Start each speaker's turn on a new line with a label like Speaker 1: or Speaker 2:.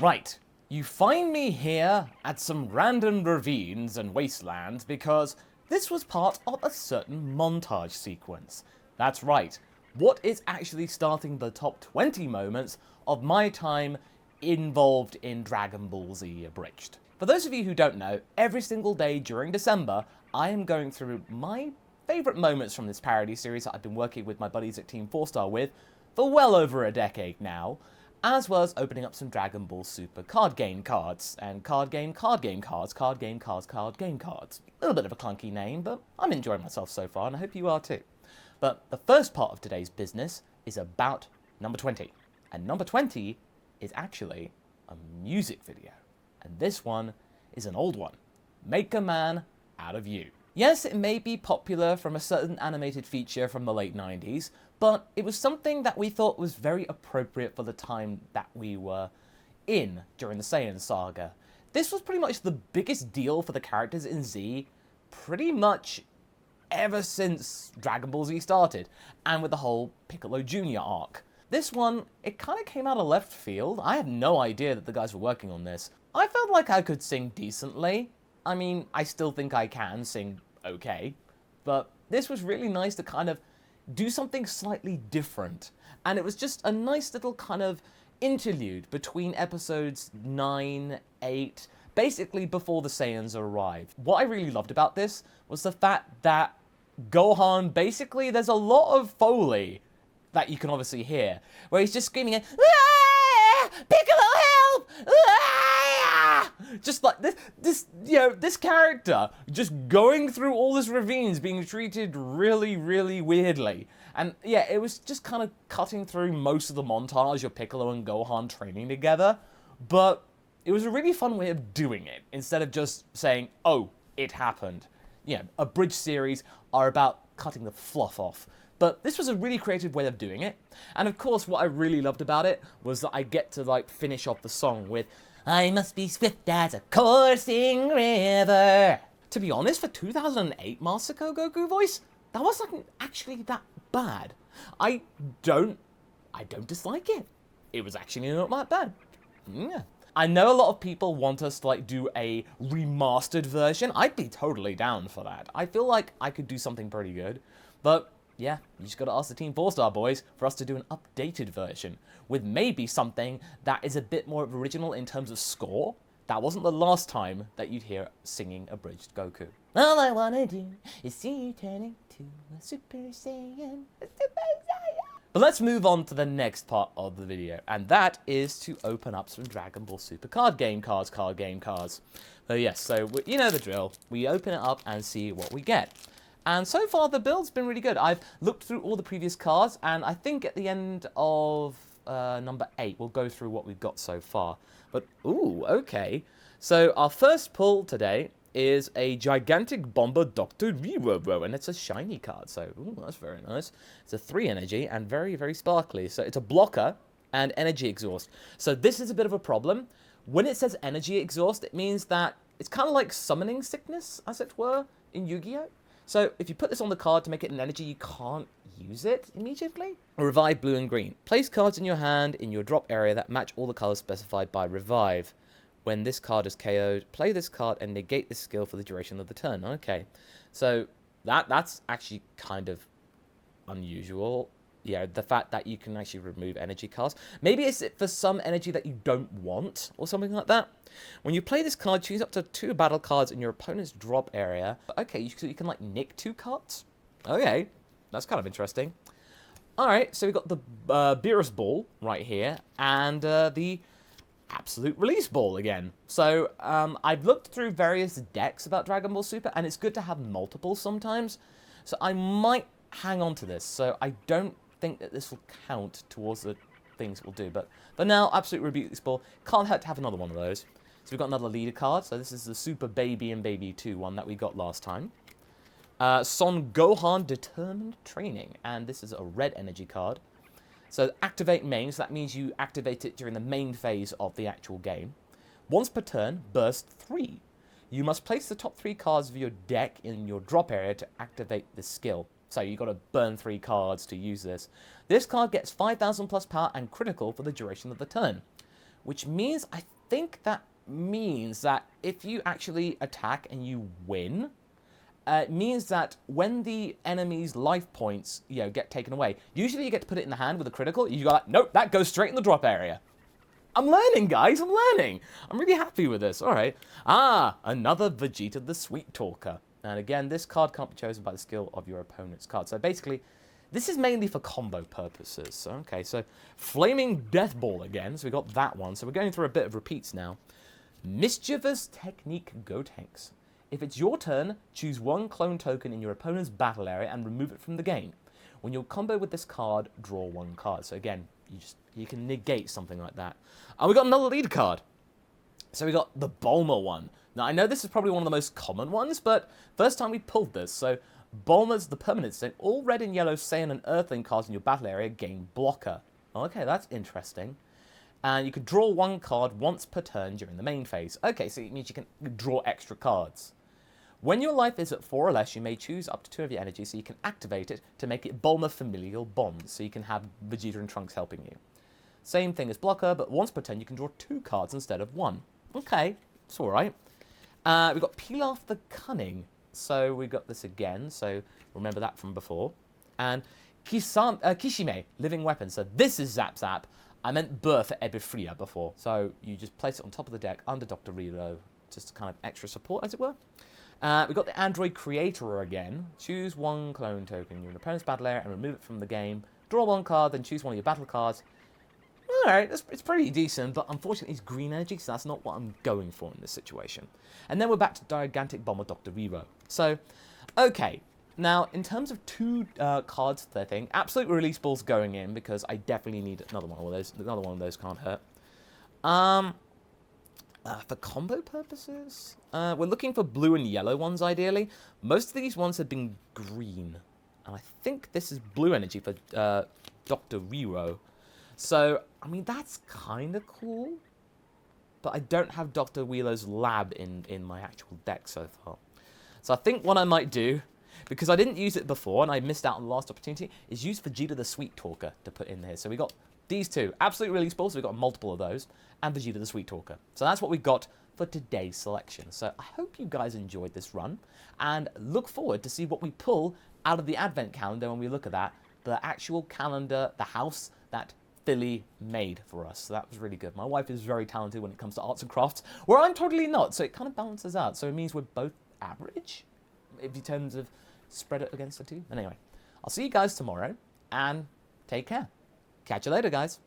Speaker 1: Right, you find me here at some random ravines and wastelands because this was part of a certain montage sequence. That's right, what is actually starting the top 20 moments of my time involved in Dragon Ball Z Abridged. For those of you who don't know, every single day during December, I am going through my favourite moments from this parody series that I've been working with my buddies at Team 4-Star with for well over a decade now, as well as opening up some Dragon Ball Super card game cards, and card game cards. A little bit of a clunky name, but I'm enjoying myself so far, and I hope you are too. But the first part of today's business is about number 20, and number 20 is actually a music video. And this one is an old one. Make a Man Out of You. Yes, it may be popular from a certain animated feature from the late 90s, but it was something that we thought was very appropriate for the time that we were in during the Saiyan saga. This was pretty much the biggest deal for the characters in Z pretty much ever since Dragon Ball Z started, and with the whole Piccolo Jr. arc. This one, it kind of came out of left field. I had no idea that the guys were working on this. I felt like I could sing decently. I mean, I still think I can sing okay, but this was really nice to kind of do something slightly different. And it was just a nice little kind of interlude between episodes 9, 8, basically before the Saiyans arrived. What I really loved about this was the fact that Gohan, basically, there's a lot of Foley that you can obviously hear, where he's just screaming, "Ah! Piccolo, help! Ah!" Just like this character just going through all this ravines, being treated really, really weirdly. And yeah, it was just kind of cutting through most of the montage of Piccolo and Gohan training together, but it was a really fun way of doing it, instead of just saying, oh, it happened. You know, Abridged series are about cutting the fluff off. But this was a really creative way of doing it. And of course, what I really loved about it was that I get to like finish off the song with, "I must be swift as a coursing river." To be honest, for 2008 Masako Goku voice, that wasn't actually that bad. I don't dislike it. It was actually not that bad. Yeah. I know a lot of people want us to like do a remastered version. I'd be totally down for that. I feel like I could do something pretty good. But yeah, you just gotta ask the Team 4-Star boys for us to do an updated version with maybe something that is a bit more original in terms of score. That wasn't the last time that you'd hear singing Abridged Goku. All I wanna do is see you turning to a Super Saiyan, a Super Saiyan. But let's move on to the next part of the video, and that is to open up some Dragon Ball Super card game cards. So yes, so you know the drill. We open it up and see what we get. And so far, the build's been really good. I've looked through all the previous cards, and I think at the end of number 8, we'll go through what we've got so far. But, ooh, okay. So our first pull today is a gigantic bomber Dr. Riro, and it's a shiny card. So, ooh, that's very nice. It's a 3 energy and very, very sparkly. So it's a blocker and energy exhaust. So this is a bit of a problem. When it says energy exhaust, it means that it's kind of like summoning sickness, as it were, in Yu-Gi-Oh! So if you put this on the card to make it an energy, you can't use it immediately. Revive blue and green. Place cards in your hand in your drop area that match all the colors specified by Revive. When this card is KO'd, play this card and negate this skill for the duration of the turn. Okay, so that's actually kind of unusual. Yeah, the fact that you can actually remove energy cards. Maybe it's for some energy that you don't want, or something like that. When you play this card, choose up to 2 battle cards in your opponent's drop area. Okay, so you can, like, nick 2 cards? Okay, that's kind of interesting. Alright, so we've got the Beerus Ball right here, and the Absolute Release Ball again. So, I've looked through various decks about Dragon Ball Super, and it's good to have multiple sometimes. So I might hang on to this, so I don't think that this will count towards the things we'll do, but for now, Absolute Release Ball, can't hurt to have another one of those. So we've got another leader card, so this is the Super Baby and Baby 2 one that we got last time. Son Gohan Determined Training, and this is a red energy card. So activate main, so that means you activate it during the main phase of the actual game. Once per turn, burst 3. You must place the top 3 cards of your deck in your drop area to activate this skill. So you've got to burn 3 cards to use this. This card gets 5,000 plus power and critical for the duration of the turn. Which means I think that means that if you actually attack and you win, it means that when the enemy's life points, get taken away, usually you get to put it in the hand with a critical. You go like, nope, that goes straight in the drop area. I'm learning, guys. I'm learning. I'm really happy with this. All right. Another Vegeta the Sweet Talker. And again, this card can't be chosen by the skill of your opponent's card. So basically, this is mainly for combo purposes. Okay, so Flaming Death Ball again. So we got that one. So we're going through a bit of repeats now. Mischievous Technique Gotenks. If it's your turn, choose one clone token in your opponent's battle area and remove it from the game. When you're combo with this card, draw one card. So again, you can negate something like that. We got another leader card. So we got the Bulma one. Now, I know this is probably one of the most common ones, but first time we pulled this. So Bulma's the permanent state. All red and yellow Saiyan and Earthling cards in your battle area gain blocker. Okay, that's interesting. And you could draw one card once per turn during the main phase. Okay, so it means you can draw extra cards. When your life is at 4 or less, you may choose up to 2 of your energy, so you can activate it to make it Bulma Familial Bonds, so you can have Vegeta and Trunks helping you. Same thing as blocker, but once per turn you can draw 2 cards instead of 1. Okay, it's alright. We've got Pilaf the Cunning, so we got this again, so remember that from before. And Kishime, Living Weapon, so this is Zap Zap. I meant Burr for Ebifria before, so you just place it on top of the deck under Dr. Relo, just kind of extra support, as it were. We've got the Android Creator again. Choose one clone token in your opponent's battle area and remove it from the game. Draw one card, then choose one of your battle cards. Alright, it's pretty decent, but unfortunately it's green energy, so that's not what I'm going for in this situation. And then we're back to Gigantic Bomber Dr. Rero. So, okay. Now, in terms of 2 cards for the thing, Absolute Release Ball's going in, because I definitely need another one of those. Another one of those can't hurt. For combo purposes, we're looking for blue and yellow ones, ideally. Most of these ones have been green. And I think this is blue energy for Dr. Rero. So, I mean, that's kind of cool. But I don't have Dr. Wheeler's lab in my actual deck so far. So I think what I might do, because I didn't use it before and I missed out on the last opportunity, is use Vegeta the Sweet Talker to put in here. So we got these 2. Absolute Release Balls, so we've got multiple of those. And Vegeta the Sweet Talker. So that's what we got for today's selection. So I hope you guys enjoyed this run. And look forward to see what we pull out of the Advent Calendar when we look at that. The actual calendar, the house that Philly made for us. So that was really good. My wife is very talented when it comes to arts and crafts, where I'm totally not. So it kind of balances out. So it means we're both average in terms of spread it against the 2. Anyway, I'll see you guys tomorrow and take care. Catch you later, guys.